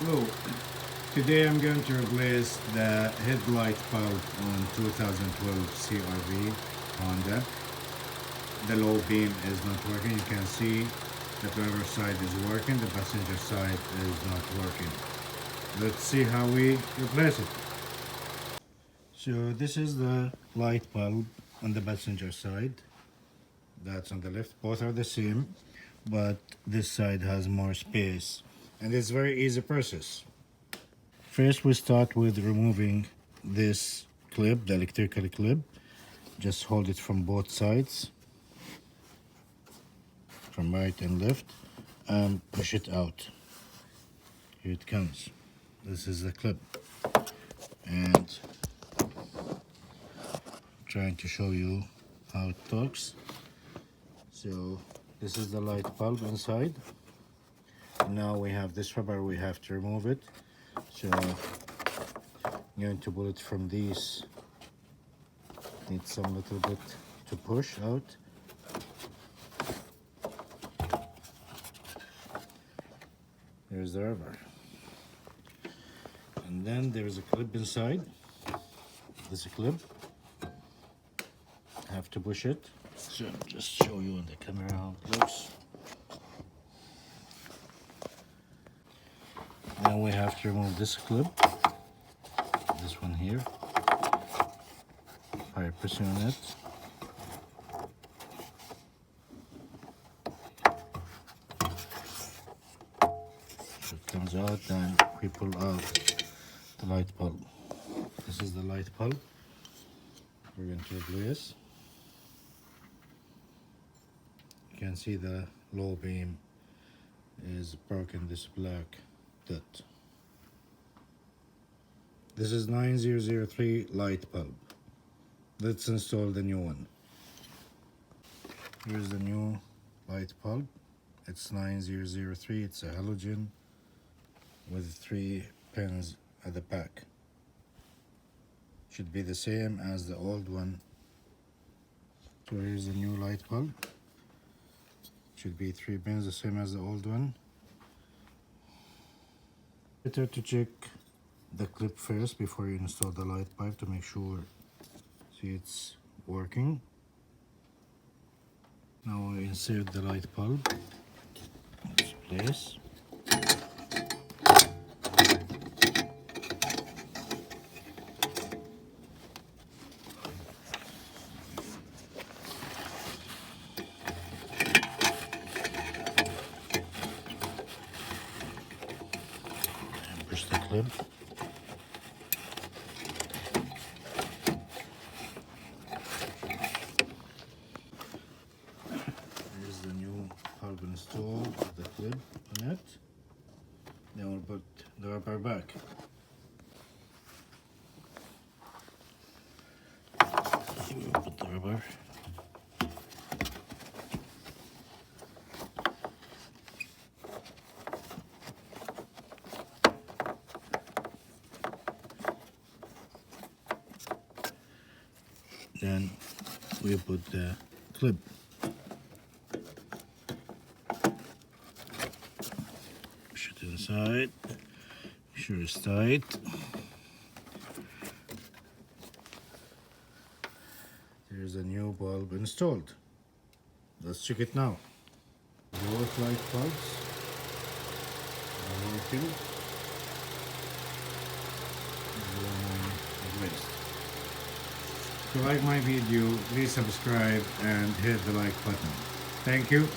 Hello, today I'm going to replace the headlight bulb on 2012 CRV Honda. The low beam is not working. You can see the driver's side is working, the passenger side is not working. Let's see how we replace it. So this is the light bulb on the passenger side. That's on the left. Both are the same, but this side has more space. And it's very easy process. First we start with removing this clip, the electrical clip. Just hold it from both sides, from right and left, and push it out. Here it comes. This is the clip. And trying to show you how it talks. So this is the light bulb inside. Now we have this rubber, we have to remove it. So I'm going to pull it from these. Need some little bit to push out. There's the rubber. And then there's a clip inside. This is a clip. I have to push it. So just show you on the camera how it looks. Now we have to remove this clip, this one here, by pressing on it. So it comes out, then we pull out the light bulb. This is the light bulb we're going to replace. You can see the low beam is broken, this black dot. This is 9003 light bulb. Let's install the new one. Here's the new light bulb. It's 9003. It's a halogen with 3 pins at the back. Should be the same as the old one. So here's the new light bulb. Should be 3 pins, the same as the old one. Better to check the clip first before you install the light bulb to make sure it's working. Now I insert the light bulb in its place. And push the clip. Install the clip on it. Then we'll put the rubber back. Here we'll put the rubber. Then we put the clip. Inside, make sure it's tight. There's a new bulb installed. Let's check it now. Both light bulbs are working. If you like my video, please subscribe and hit the like button. Thank you.